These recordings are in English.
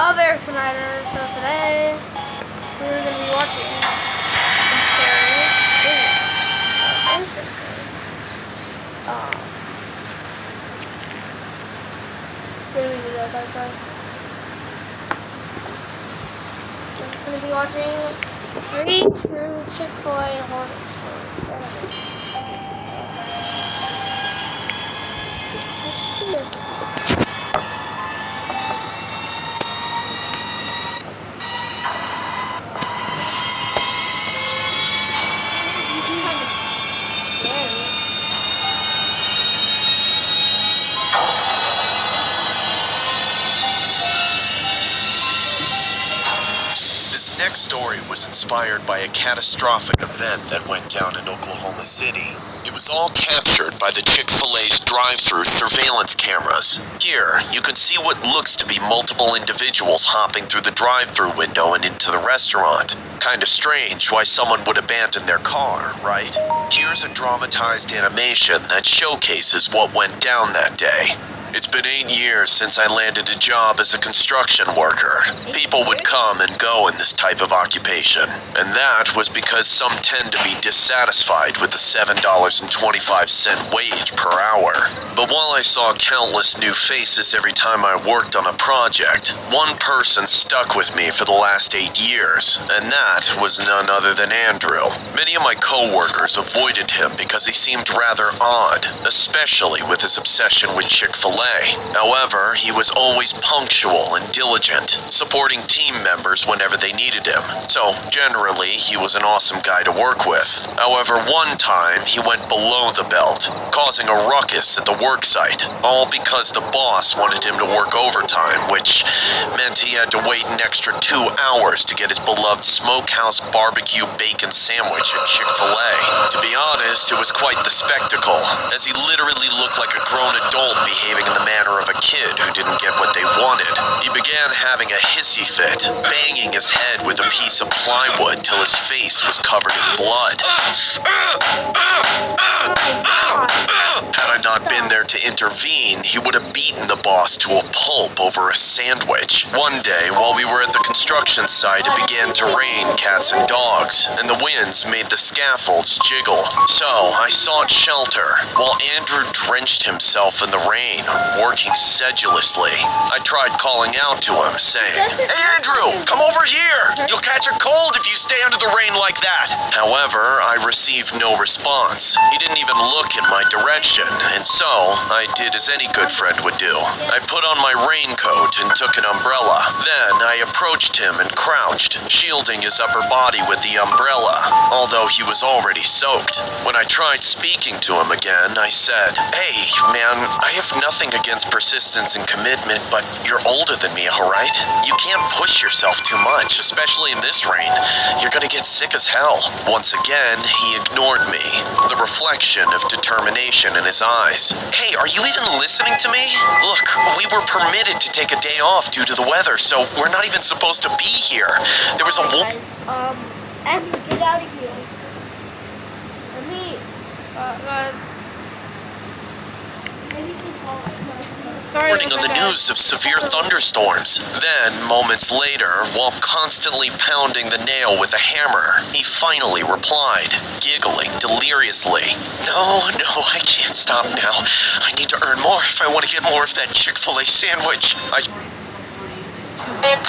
American Idol. So today we're going to be watching some scary videos. So basically, we're going to do that by so we're going to be watching 3 true Chick-fil-A horror stories. What's this? This next story was inspired by a catastrophic event that went down in Oklahoma City. It was all captured by the Chick-fil-A's drive-thru surveillance cameras. Here, you can see what looks to be multiple individuals hopping through the drive-thru window and into the restaurant. Kinda strange why someone would abandon their car, right? Here's a dramatized animation that showcases what went down that day. It's been 8 years since I landed a job as a construction worker. People would come and go in this type of occupation, and that was because some tend to be dissatisfied with the $7.25 wage per hour. But while I saw countless new faces every time I worked on a project, one person stuck with me for the last 8 years, and that was none other than Andrew. Many of my co-workers avoided him because he seemed rather odd, especially with his obsession with Chick-fil-A. However, he was always punctual and diligent, supporting team members whenever they needed him. So, generally, he was an awesome guy to work with. However, one time, he went below the belt, causing a ruckus at the work site, all because the boss wanted him to work overtime, which meant he had to wait an extra 2 hours to get his beloved smokehouse barbecue bacon sandwich at Chick-fil-A. To be honest, it was quite the spectacle, as he literally looked like a grown adult behaving in the manner of a kid who didn't get what they wanted. He began having a hissy fit, banging his head with a piece of plywood till his face was covered in blood. Had I not been there to intervene, he would have beaten the boss to a pulp over a sandwich. One day, while we were at the construction site, it began to rain cats and dogs, and the winds made the scaffolds jiggle. So, I sought shelter, while Andrew drenched himself in the rain, working sedulously. I tried calling out to him, saying, "Hey Andrew, come over here! You'll catch a cold if you stay under the rain like that!" However, I received no response. He didn't even look in my direction, and so I did as any good friend would do. I put on my raincoat and took an umbrella. Then I approached him and crouched, shielding his upper body with the umbrella, although he was already soaked. When I tried speaking to him again, I said, "Hey, man, I have nothing against persistence and commitment, but you're older than me, alright? You can't push yourself too much, especially in this rain. You're gonna get sick as hell." Once again, he ignored me, the reflection of determination in his eyes. "Hey, are you even listening to me? Look, we were permitted to take a day off due to the weather, so we're not even supposed to be here. There was a Andrew, get out of here. Let me, guys. Maybe you can call it. warning on the news of severe thunderstorms. Then, moments later, while constantly pounding the nail with a hammer, he finally replied, giggling deliriously. No, I can't stop now. I need to earn more if I want to get more of that Chick-fil-A sandwich. And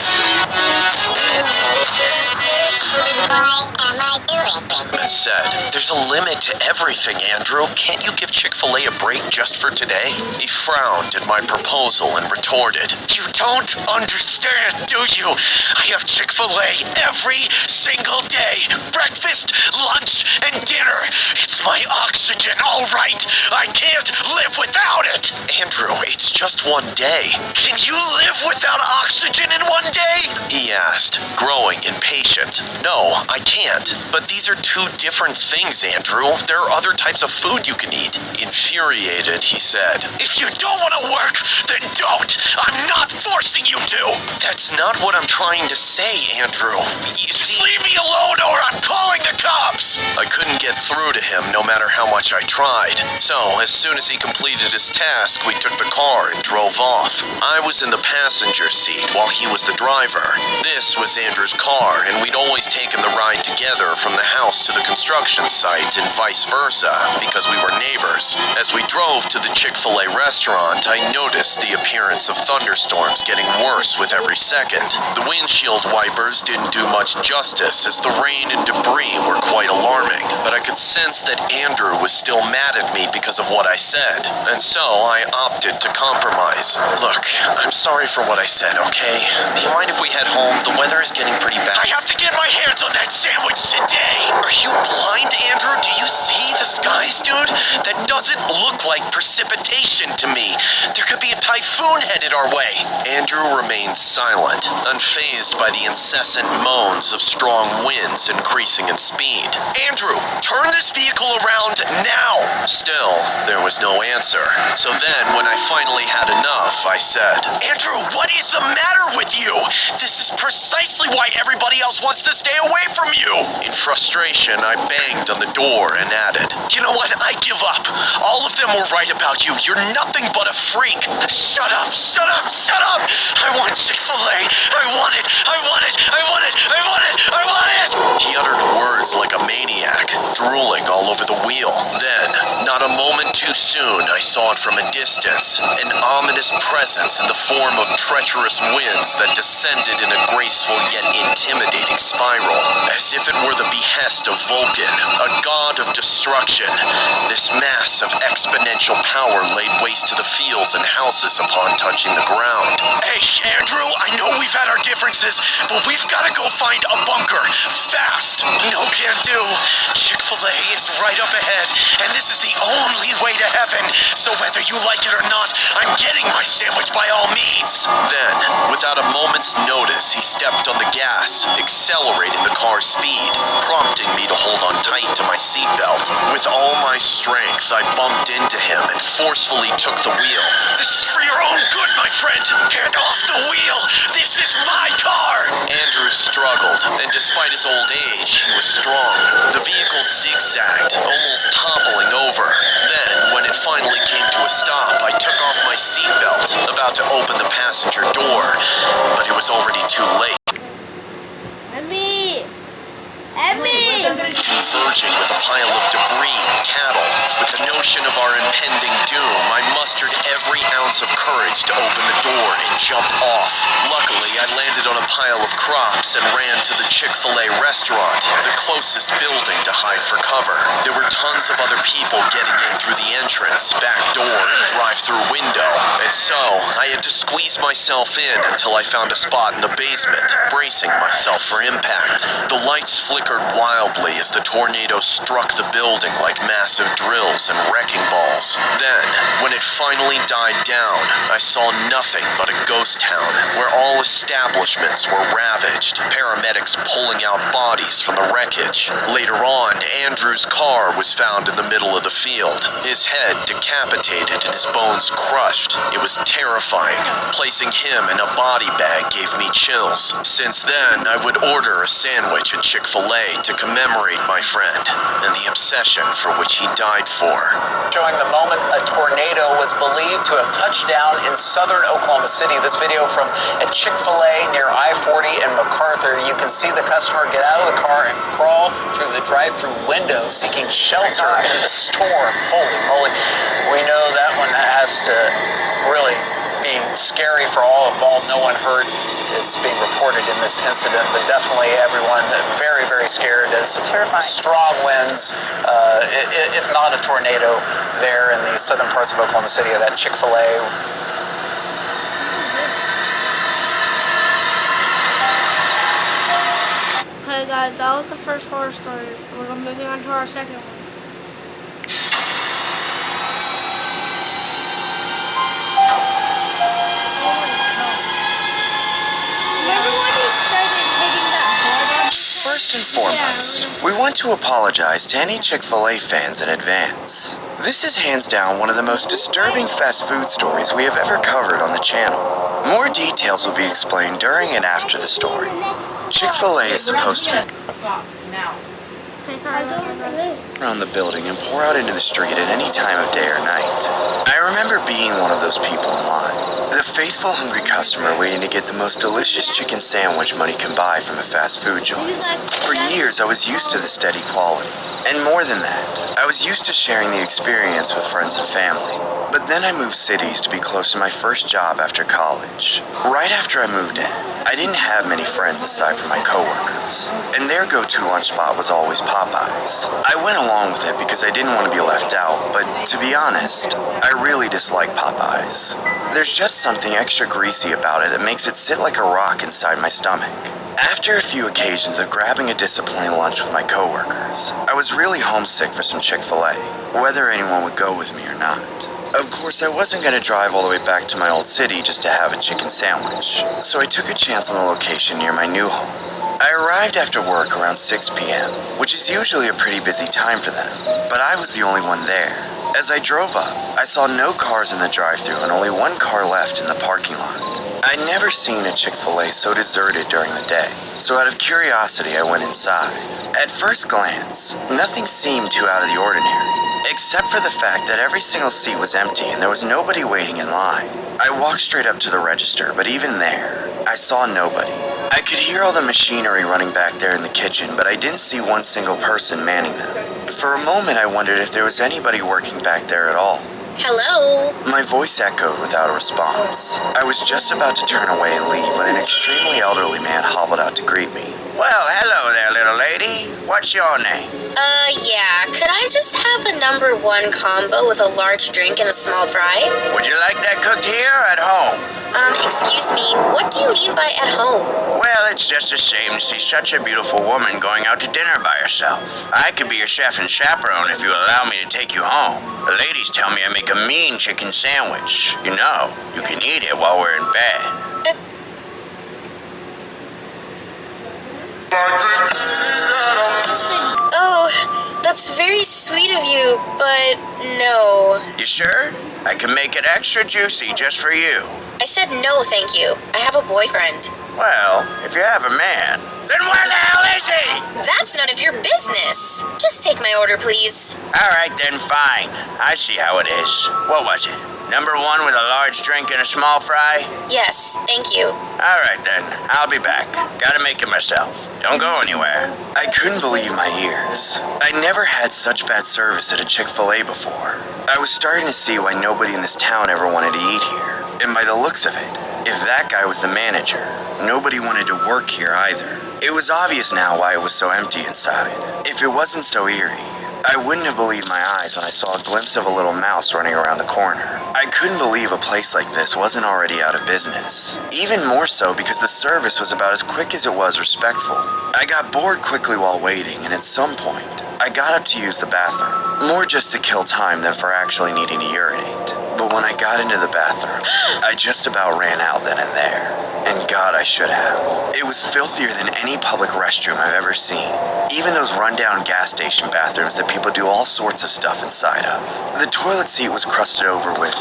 said, "There's a limit to everything, Andrew. Can't you give Chick-fil-A a break just for today?" He frowned at my proposal and retorted, "You don't understand, do you? I have Chick-fil-A every single day. Breakfast, lunch, and dinner. It's my oxygen, all right. I can't live without it." "Andrew, it's just one day." "Can you live without oxygen in one day?" he asked, growing impatient. No, I can't. But these are two different things, Andrew. There are other types of food you can eat. Infuriated, he said. If you don't want to work, then don't. I'm not forcing you to. That's not what I'm trying to say, Andrew. You see, leave me alone or I'm calling the cops. I couldn't get through to him no matter how much I tried. So, as soon as he completed his task, we took the car and drove off. I was in the passenger seat while he was the driver. This was Andrew's car, and we'd always taken the ride together from the house to the construction site and vice versa, because we were neighbors. As we drove to the Chick-fil-A restaurant, I noticed the appearance of thunderstorms getting worse with every second. The windshield wipers didn't do much justice, as the rain and debris were quite alarming, but I could sense that Andrew was still mad at me because of what I said, and so I opted to compromise. Look, I'm sorry for what I said, okay? Do you mind if we head home? The weather is getting pretty bad. I have to get my hands on that sandwich today! Are you blind, Andrew? Do you see the skies, dude? That doesn't look like precipitation to me. There could be a typhoon headed our way. Andrew remained silent, unfazed by the incessant moans of strong winds increasing in speed. Andrew, turn this vehicle around now! Still, there was no answer. So then, when I finally had enough, I said, Andrew, what is the matter with you? This is precisely why everybody else wants to stay away from you! In frustration, I banged on the door and added, You know what? I give up. All of them were right about you. You're nothing but a freak. Shut up! Shut up! Shut up! I want Chick-fil-A! I want it! I want it! I want it! I want it! I want it! He uttered words like a maniac, drooling all over the wheel. Then, not a moment too soon, I saw it from a distance, an ominous presence in the form of treacherous winds that descended in a graceful yet intimidating spiral, as if it were the behest of Vulcan, a god of destruction. This mass of exponential power laid waste to the fields and houses upon touching the ground. Hey, Andrew, I know we've had our differences, but we've got to go find a bunker, fast. No can do. Chick-fil-A is right up ahead, and this is the only way to heaven, so whether you like it or not, I'm getting my sandwich by all means. Then, without a moment's notice, he stepped on the gas, accelerating the car's speed, prompting me to hold on tight to my seatbelt. With all my strength, I bumped into him and forcefully took the wheel. This is for your own good, my friend! Get off the wheel! This is my car! Andrew struggled, and despite his old age, he was strong. The vehicle zigzagged, almost toppling over. Then, when it finally came to a stop, I took off my seatbelt, about to open the passenger door, but it was already too late. Emmy! Emmy! Converging with a pile of debris and cattle, with the notion of our impending doom, I mustered every ounce of courage to open the door and jump off. Luckily, I landed on a pile of crops and ran to the Chick-fil-A restaurant, the closest building to hide for cover. There were tons of other people getting in through the entrance, back door, and drive-through window, and so I had to squeeze myself in until I found a spot in the basement, bracing myself for impact. The lights flickered wildly as the tornado struck the building like massive drills and wrecking balls. Then, when it finally died down, I saw nothing but a ghost town, where all establishments were ravaged, paramedics pulling out bodies from the wreckage. Later on, Andrew's car was found in the middle of the field, his head decapitated and his bones crushed. It was terrifying. Placing him in a body bag gave me chills. Since then, I would order a sandwich at Chick-fil-A to commemorate my friend and the obsession for which he died for. Showing the moment a tornado was believed to have touched down in southern Oklahoma City. This video from a Chick-fil-A near I-40 and MacArthur. You can see the customer get out of the car and crawl through the drive-through window seeking shelter in the storm. Holy moly. We know that one has to really be scary for all involved. No one hurt is being reported in this incident, but definitely everyone very, very scared as terrifying. Strong winds, if not a tornado, there in the southern parts of Oklahoma City at that Chick-fil-A. Okay guys, that was the first horror story. We're moving on to our second one. Remember when he started hitting the First and foremost, we want to apologize to any Chick-fil-A fans in advance. This is hands down one of the most disturbing fast food stories we have ever covered on the channel. More details will be explained during and after the story. Chick-fil-A is supposed to Stop now. Okay, sorry. around the building and pour out into the street at any time of day or night. I remember being one of those people in line, the faithful hungry customer waiting to get the most delicious chicken sandwich money can buy from a fast food joint. For years, I was used to the steady quality. And more than that, I was used to sharing the experience with friends and family. But then I moved cities to be close to my first job after college. Right after I moved in, I didn't have many friends aside from my coworkers, and their go-to lunch spot was always Popeyes. I went along with it because I didn't want to be left out, but to be honest, I really dislike Popeyes. There's just something extra greasy about it that makes it sit like a rock inside my stomach. After a few occasions of grabbing a disappointing lunch with my coworkers, I was really homesick for some Chick-fil-A, whether anyone would go with me or not. Of course, I wasn't going to drive all the way back to my old city just to have a chicken sandwich, so I took a chance on the location near my new home. I arrived after work around 6 p.m., which is usually a pretty busy time for them, but I was the only one there. As I drove up, I saw no cars in the drive-thru and only one car left in the parking lot. I'd never seen a Chick-fil-A so deserted during the day, so out of curiosity I went inside. At first glance, nothing seemed too out of the ordinary, except for the fact that every single seat was empty and there was nobody waiting in line. I walked straight up to the register, but even there, I saw nobody. I could hear all the machinery running back there in the kitchen, but I didn't see one single person manning them. For a moment, I wondered if there was anybody working back there at all. Hello? My voice echoed without a response. I was just about to turn away and leave when an extremely elderly man hobbled out to greet me. Well, hello there, little lady. What's your name? Yeah. Could I just have a number 1 combo with a large drink and a small fry? Would you like that cooked here or at home? Excuse me, what do you mean by at home? Well, it's just a shame to see such a beautiful woman going out to dinner by herself. I could be your chef and chaperone if you allow me to take you home. The ladies tell me I make a mean chicken sandwich. You know, you can eat it while we're in bed. Oh, that's very sweet of you, but no. You sure? I can make it extra juicy just for you. I said no, thank you. I have a boyfriend. Well, if you have a man, then where the hell is he? That's none of your business. Just take my order, please. All right, then fine. I see how it is. What was it? Number 1 with a large drink and a small fry? Yes, thank you. All right, then. I'll be back. Gotta make it myself. Don't go anywhere. I couldn't believe my ears. I never had such bad service at a Chick-fil-A before. I was starting to see why nobody in this town ever wanted to eat here. And by the looks of it, if that guy was the manager, nobody wanted to work here either. It was obvious now why it was so empty inside. If it wasn't so eerie, I wouldn't have believed my eyes when I saw a glimpse of a little mouse running around the corner. I couldn't believe a place like this wasn't already out of business. Even more so because the service was about as quick as it was respectful. I got bored quickly while waiting, and at some point, I got up to use the bathroom. More just to kill time than for actually needing to urinate. But when I got into the bathroom, I just about ran out then and there. And God, I should have. It was filthier than any public restroom I've ever seen. Even those rundown gas station bathrooms that people do all sorts of stuff inside of. The toilet seat was crusted over with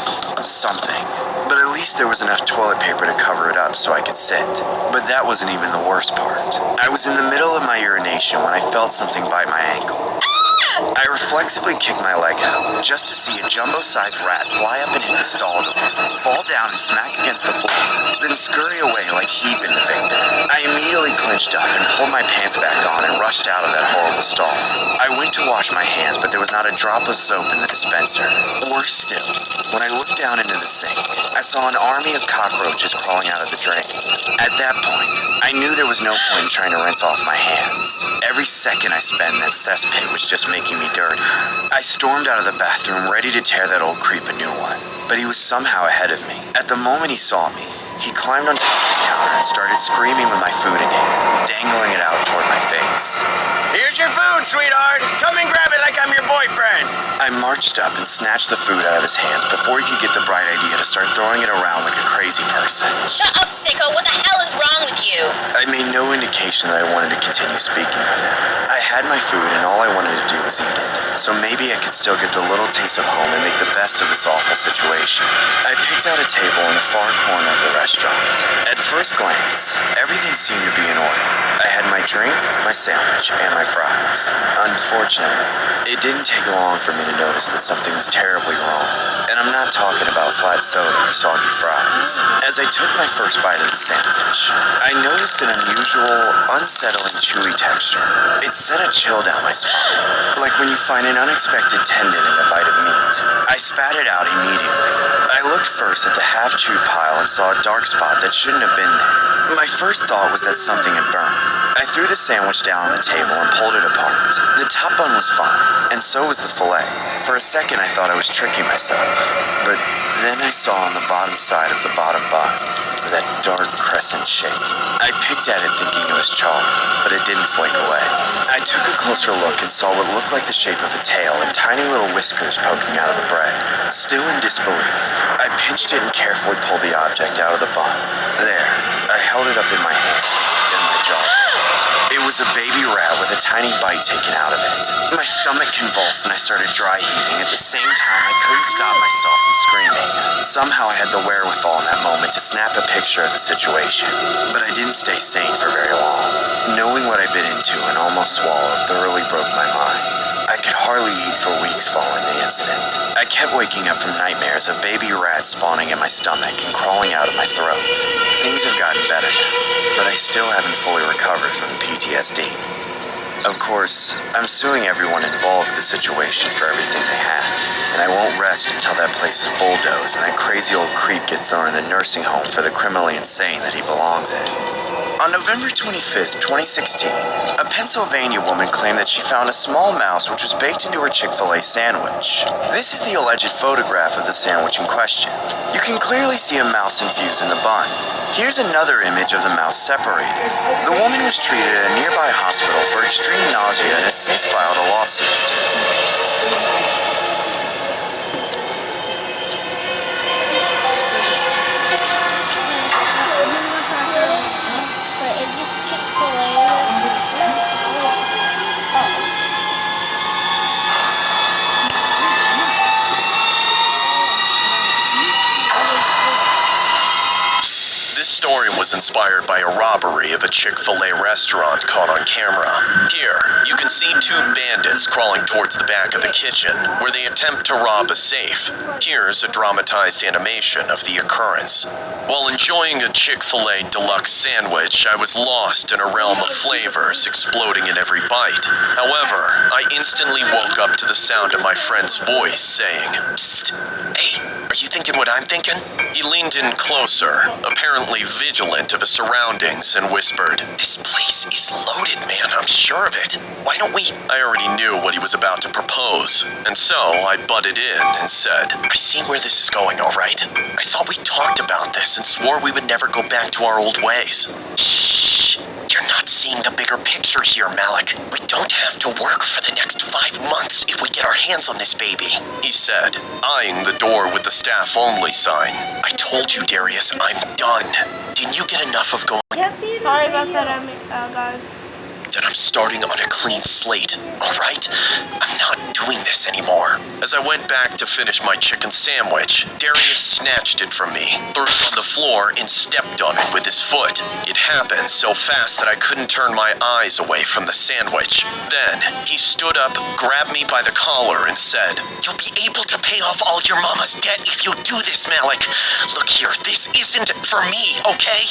something. But at least there was enough toilet paper to cover it up so I could sit. But that wasn't even the worst part. I was in the middle of my urination when I felt something bite my ankle. I reflexively kicked my leg out, just to see a jumbo-sized rat fly up and hit the stall door, fall down and smack against the floor, then scurry away like Heap in The Victim. I immediately clenched up and pulled my pants back on and rushed out of that horrible stall. I went to wash my hands, but there was not a drop of soap in the dispenser. Worse still, when I looked down into the sink, I saw an army of cockroaches crawling out of the drain. At that point, I knew there was no point in trying to rinse off my hands. Every second I spent in that cesspit was just making me dirty. I stormed out of the bathroom ready to tear that old creep a new one, but he was somehow ahead of me. At the moment he saw me, he climbed on top of the counter and started screaming with my food in hand, dangling it out toward my face. Here's your food, sweetheart! Come and grab it like I'm your boyfriend! I marched up and snatched the food out of his hands before he could get the bright idea to start throwing it around like a crazy person. Shut up, sicko. What the hell is wrong with you? I made no indication that I wanted to continue speaking with him. I had my food and all I wanted to do was eat it, so maybe I could still get the little taste of home and make the best of this awful situation. I picked out a table in the far corner of the restaurant. At first glance, everything seemed to be in order. I had my drink, my sandwich, and my fries. Unfortunately, it didn't take long for me to notice that something was terribly wrong. And I'm not talking about flat soda or soggy fries. As I took my first bite of the sandwich, I noticed an unusual, unsettling, chewy texture. It sent a chill down my spine, like when you find an unexpected tendon in a bite of meat. I spat it out immediately. I looked first at the half-chewed pile and saw a dark spot that shouldn't have been there. My first thought was that something had burned. I threw the sandwich down on the table and pulled it apart. The top bun was fine, and so was the fillet. For a second, I thought I was tricking myself, but then I saw on the bottom side of the bottom bun that dark crescent shape. I picked at it thinking it was chalk, but it didn't flake away. I took a closer look and saw what looked like the shape of a tail and tiny little whiskers poking out of the bread. Still in disbelief, I pinched it and carefully pulled the object out of the bun. There, I held it up in my hand, and my jaw dropped. It was a baby rat with a tiny bite taken out of it. My stomach convulsed and I started dry heaving. At the same time, I couldn't stop myself from screaming. Somehow I had the wherewithal in that moment to snap a picture of the situation. But I didn't stay sane for very long. Knowing what I bit into and almost swallowed thoroughly broke my mind. I could hardly eat for weeks following the incident. I kept waking up from nightmares of baby rats spawning in my stomach and crawling out of my throat. Things have gotten better now, but I still haven't fully recovered from the PTSD. Of course, I'm suing everyone involved with the situation for everything they had, and I won't rest until that place is bulldozed and that crazy old creep gets thrown in the nursing home for the criminally insane that he belongs in. On November 25th, 2016, a Pennsylvania woman claimed that she found a small mouse which was baked into her Chick-fil-A sandwich. This is the alleged photograph of the sandwich in question. You can clearly see a mouse infused in the bun. Here's another image of the mouse separated. The woman was treated at a nearby hospital for extreme nausea and has since filed a lawsuit. Wait, is this Chick-fil-A? This story was inspired by a robbery of a Chick-fil-A restaurant caught on camera. Here, you can see two bandits crawling towards the back of the kitchen, where they attempt to rob a safe. Here's a dramatized animation of the occurrence. While enjoying a Chick-fil-A deluxe sandwich, I was lost in a realm of flavors exploding in every bite. However, I instantly woke up to the sound of my friend's voice saying, "Psst, hey, are you thinking what I'm thinking?" He leaned in closer, apparently vigilant of his surroundings, and whispered, "This place is loaded, man, I'm sure of it. Why don't we—" I already knew what he was about to propose, and so I butted in and said, "I see where this is going, all right? I thought we talked about this and swore we would never go back to our old ways." "Shh! You're not seeing the bigger picture here, Malik. We don't have to work for the next 5 months if we get our hands on this baby," he said, eyeing the door with the staff-only sign. "I told you, Darius, I'm done. Didn't you get enough of going Sorry about that, guys. that I'm starting on a clean slate, all right? I'm not doing this anymore." As I went back to finish my chicken sandwich, Darius snatched it from me, threw it on the floor, and stepped on it with his foot. It happened so fast that I couldn't turn my eyes away from the sandwich. Then, he stood up, grabbed me by the collar, and said, "You'll be able to pay off all your mama's debt if you do this, Malik. Look here, this isn't for me, okay?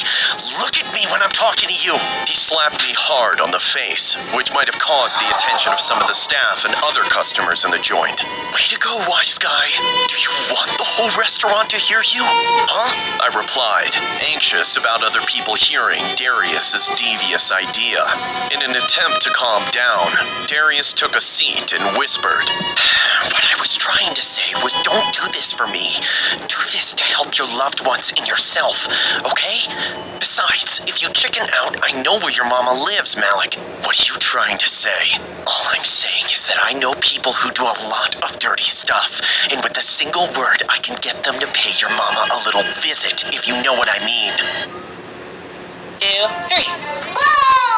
Look at me when I'm talking to you." He slapped me hard on the face, which might have caused the attention of some of the staff and other customers in the joint. "Way to go, wise guy. Do you want the whole restaurant to hear you? Huh?" I replied, anxious about other people hearing Darius's devious idea. In an attempt to calm down, Darius took a seat and whispered, "What I was trying to say was don't do this for me. Do this to help your loved ones and yourself, okay? Besides, if you chicken out, I know where your mama lives, Malik." "What are you trying to say?" "All I'm saying is that I know people who do a lot of dirty stuff, and with a single word, I can get them to pay your mama a little visit, if you know what I mean." 2, 3. Whoa!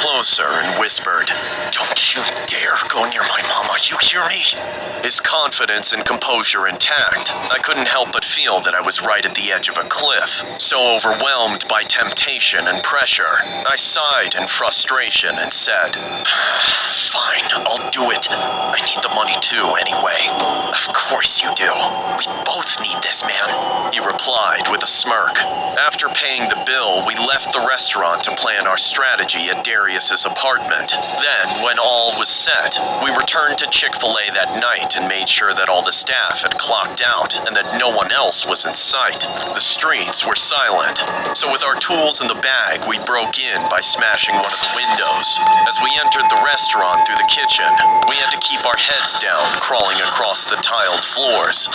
closer and whispered, "Don't you dare go near my mama, you hear me?" His confidence and composure intact, I couldn't help but feel that I was right at the edge of a cliff. So overwhelmed by temptation and pressure, I sighed in frustration and said, "Fine, I'll do it. I need the money too, anyway." "Of course you do. We both need this, man," he replied with a smirk. After paying the bill, we left the restaurant to plan our strategy at Darius's apartment. Then, when all was set, we returned to Chick-fil-A that night and made sure that all the staff had clocked out and that no one else was in sight. The streets were silent, so with our tools in the bag, we broke in by smashing one of the windows. As we entered the restaurant through the kitchen, we had to keep our heads down, crawling across the tiled floors.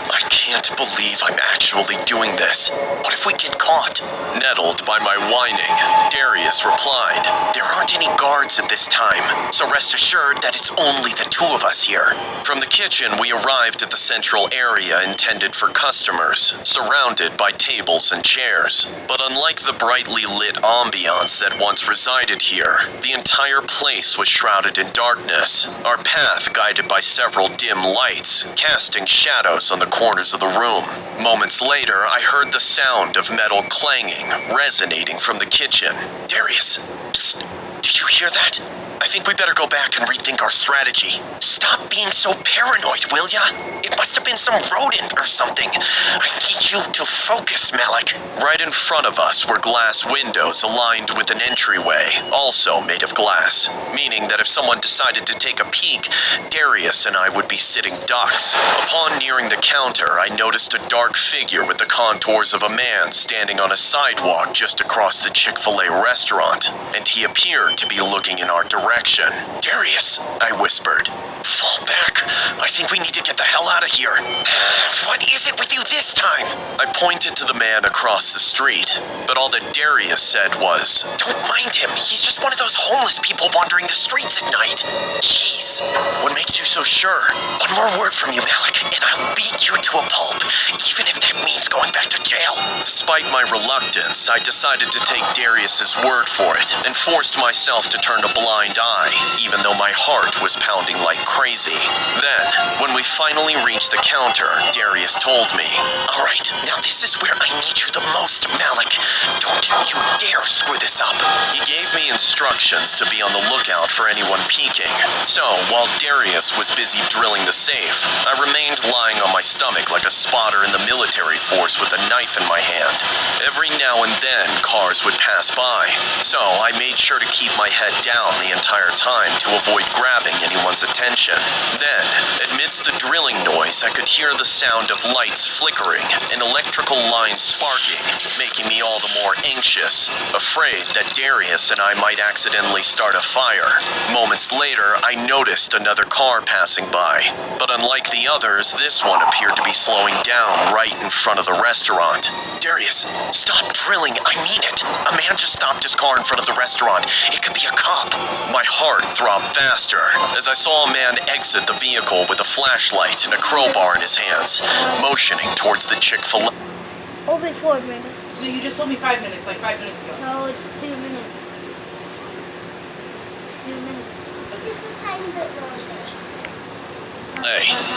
I can't believe I'm actually doing this. What if we get caught? Nettled by my whining, Darius replied, "There aren't any guards at this time, so rest assured that it's only the two of us here." From the kitchen, we arrived at the central area intended for customers, surrounded by tables and chairs. But unlike the brightly lit ambiance that once resided here, the entire place was shrouded in darkness, our path guided by several dim lights, casting shadows on the corners of the room. Moments later, I heard the sound of metal clanging, resonating from the kitchen. "Darius, psst, do you hear that? I think we better go back and rethink our strategy." "Stop being so paranoid, will ya? It must have been some rodent or something. I need you to focus, Malik." Right in front of us were glass windows aligned with an entryway, also made of glass, meaning that if someone decided to take a peek, Darius and I would be sitting ducks. Upon nearing the counter, I noticed a dark figure with the contours of a man standing on a sidewalk just across the Chick-fil-A restaurant, and he appeared to be looking in our direction. "Darius," I whispered, "fall back. I think we need to get the hell out of here." "What is it with you this time?" I pointed to the man across the street, but all that Darius said was, "Don't mind him. He's just one of those homeless people wandering the streets at night." "Jeez, what makes you so sure?" "One more word from you, Malik, and I'll beat you to a pulp, even if that means going back to jail." Despite my reluctance, I decided to take Darius's word for it and forced myself to turn a blind eye, even though my heart was pounding like crazy. Then, when we finally reached the counter, Darius told me, "All right, now this is where I need you the most, Malik. Don't you dare screw this up." He gave me instructions to be on the lookout for anyone peeking. So, while Darius was busy drilling the safe, I remained lying on my stomach like a spotter in the military force with a knife in my hand. Every now and then, cars would pass by, so I made sure to keep my head down the entire time to avoid grabbing anyone's attention. Then, amidst the drilling noise, I could hear the sound of lights flickering and electrical lines sparking, making me all the more anxious, afraid that Darius and I might accidentally start a fire. Moments later, I noticed another car passing by, but unlike the others, this one appeared to be slowing down right in front of the restaurant. "Darius, stop drilling, I mean it. A man just stopped his car in front of the restaurant. It could be a cop." My heart throbbed faster as I saw a man exit the vehicle with a flashlight and a crowbar in his hands, motioning towards the Chick-fil-A. Only 4 minutes. So you just told me 5 minutes, like 5 minutes ago. No, it's 2 minutes. 2 minutes. Just a tiny bit longer.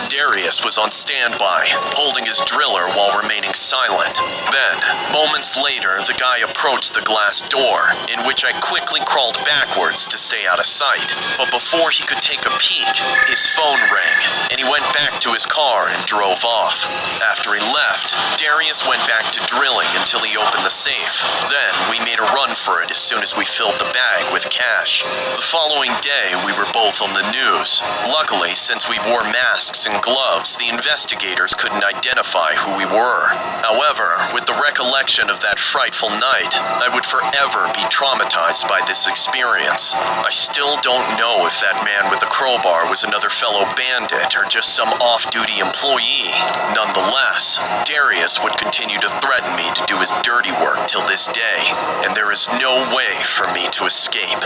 Darius was on standby, holding his driller while remaining silent. Then, moments later, the guy approached the glass door, in which I quickly crawled backwards to stay out of sight. But before he could take a peek, his phone rang, and he went back to his car and drove off. After he left, Darius went back to drilling until he opened the safe. Then, we made a run for it as soon as we filled the bag with cash. The following day, we were both on the news. Luckily, since we wore masks and gloves, the investigators couldn't identify who we were. However, with the recollection of that frightful night, I would forever be traumatized by this experience. I still don't know if that man with the crowbar was another fellow bandit or just some off-duty employee. Nonetheless, Darius would continue to threaten me to do his dirty work till this day, and there is no way for me to escape.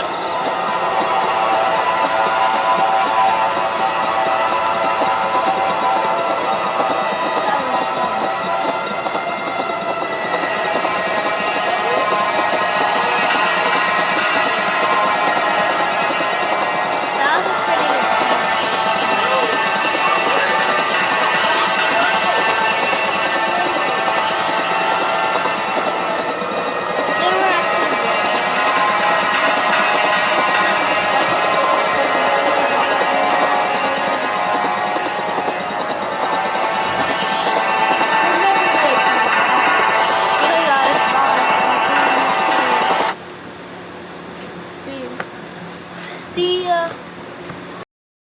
See ya.